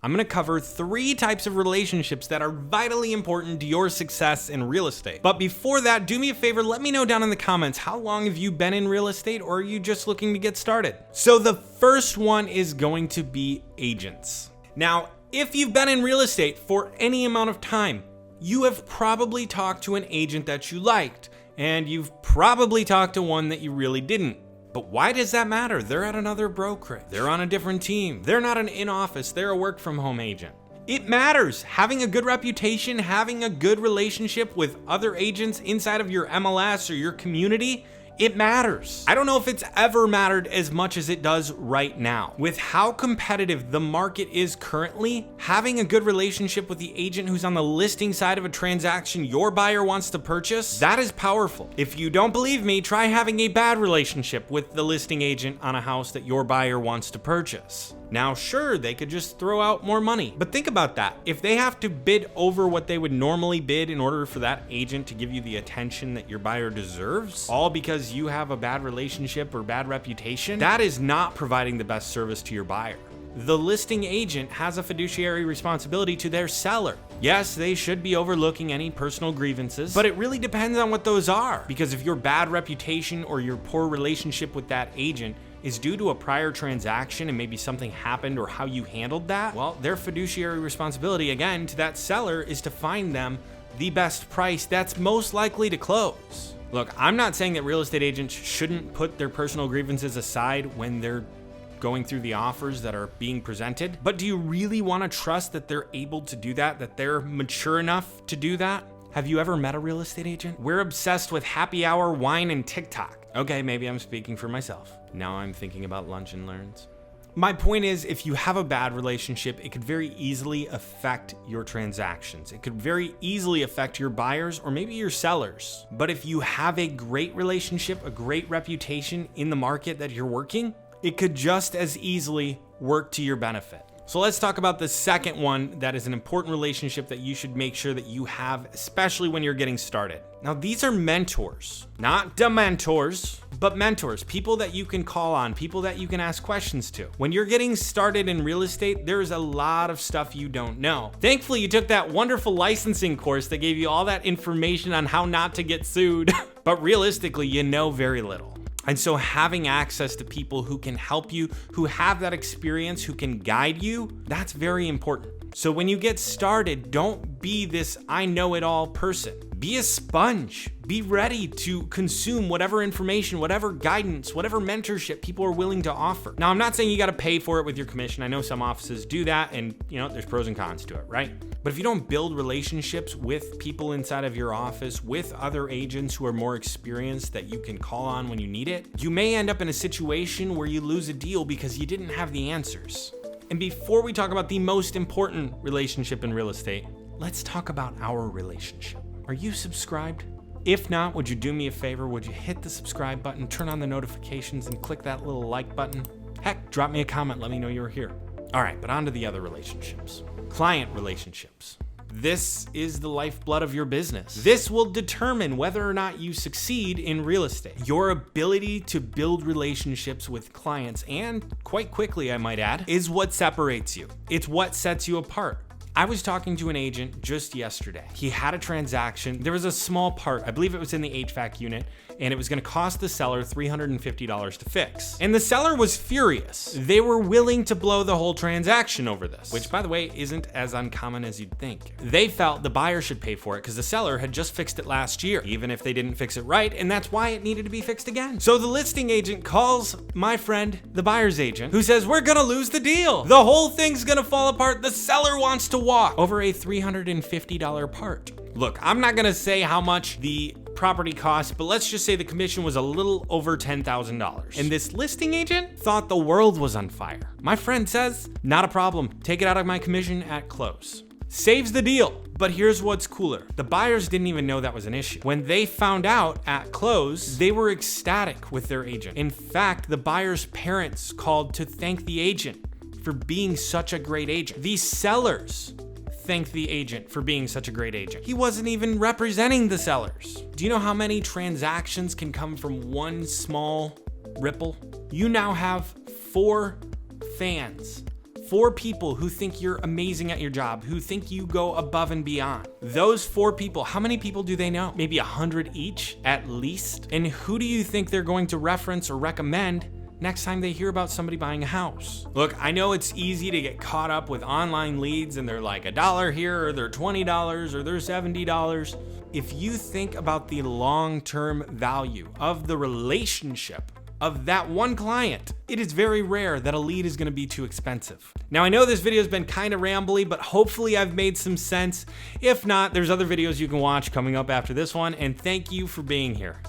I'm gonna cover 3 types of relationships that are vitally important to your success in real estate. But before that, do me a favor, let me know down in the comments, how long have you been in real estate, or are you just looking to get started? So the first one is going to be agents. Now, if you've been in real estate for any amount of time, you have probably talked to an agent that you liked, and you've probably talked to one that you really didn't. But why does that matter? They're at another brokerage. They're on a different team. They're not an in-office. They're a work-from-home agent. It matters. Having a good reputation, having a good relationship with other agents inside of your MLS or your community, it matters. I don't know if it's ever mattered as much as it does right now. With how competitive the market is currently, having a good relationship with the agent who's on the listing side of a transaction your buyer wants to purchase, that is powerful. If you don't believe me, try having a bad relationship with the listing agent on a house that your buyer wants to purchase. Now, sure, they could just throw out more money, but think about that. If they have to bid over what they would normally bid in order for that agent to give you the attention that your buyer deserves, all because you have a bad relationship or bad reputation, that is not providing the best service to your buyer. The listing agent has a fiduciary responsibility to their seller. Yes, they should be overlooking any personal grievances, but it really depends on what those are. Because if your bad reputation or your poor relationship with that agent is due to a prior transaction and maybe something happened or how you handled that, well, their fiduciary responsibility, again, to that seller is to find them the best price that's most likely to close. Look, I'm not saying that real estate agents shouldn't put their personal grievances aside when they're going through the offers that are being presented, but do you really want to trust that they're able to do that, that they're mature enough to do that? Have you ever met a real estate agent? We're obsessed with happy hour, wine, and TikTok. Okay, maybe I'm speaking for myself. Now I'm thinking about lunch and learns. My point is, if you have a bad relationship, it could very easily affect your transactions. It could very easily affect your buyers or maybe your sellers. But if you have a great relationship, a great reputation in the market that you're working, it could just as easily work to your benefit. So let's talk about the second one that is an important relationship that you should make sure that you have, especially when you're getting started. Now, these are mentors, not dementors, but mentors, people that you can call on, people that you can ask questions to. When you're getting started in real estate, there's a lot of stuff you don't know. Thankfully, you took that wonderful licensing course that gave you all that information on how not to get sued, but realistically, you know very little. And so having access to people who can help you, who have that experience, who can guide you, that's very important. So when you get started, don't be this I know it all person. Be a sponge. Be ready to consume whatever information, whatever guidance, whatever mentorship people are willing to offer. Now, I'm not saying you got to pay for it with your commission. I know some offices do that, and there's pros and cons to it, right? But if you don't build relationships with people inside of your office, with other agents who are more experienced that you can call on when you need it, you may end up in a situation where you lose a deal because you didn't have the answers. And before we talk about the most important relationship in real estate, let's talk about our relationship. Are you subscribed? If not, would you do me a favor? Would you hit the subscribe button, turn on the notifications, and click that little like button? Heck, drop me a comment, let me know you're here. All right, but on to the other relationships. Client relationships. This is the lifeblood of your business. This will determine whether or not you succeed in real estate. Your ability to build relationships with clients, and quite quickly, I might add, is what separates you. It's what sets you apart. I was talking to an agent just yesterday. He had a transaction. There was a small part, I believe it was in the HVAC unit, and it was gonna cost the seller $350 to fix. And the seller was furious. They were willing to blow the whole transaction over this, which by the way, isn't as uncommon as you'd think. They felt the buyer should pay for it because the seller had just fixed it last year, even if they didn't fix it right, and that's why it needed to be fixed again. So the listing agent calls my friend, the buyer's agent, who says, we're gonna lose the deal. The whole thing's gonna fall apart. The seller wants to walk over a $350 part. Look, I'm not gonna say how much the property cost, but let's just say the commission was a little over $10,000. And this listing agent thought the world was on fire. My friend says, not a problem. Take it out of my commission at close. Saves the deal. But here's what's cooler. The buyers didn't even know that was an issue. When they found out at close, they were ecstatic with their agent. In fact, the buyer's parents called to thank the agent for being such a great agent. These sellers thanked the agent for being such a great agent. He wasn't even representing the sellers. Do you know how many transactions can come from one small ripple? You now have 4 fans, 4 people who think you're amazing at your job, who think you go above and beyond. Those 4 people, how many people do they know? Maybe 100 each at least? And who do you think they're going to reference or recommend next time they hear about somebody buying a house? Look, I know it's easy to get caught up with online leads and they're like $1 here, or they're $20, or they're $70. If you think about the long-term value of the relationship of that one client, it is very rare that a lead is going to be too expensive. Now, I know this video has been kind of rambly, but hopefully I've made some sense. If not, there's other videos you can watch coming up after this one, and thank you for being here.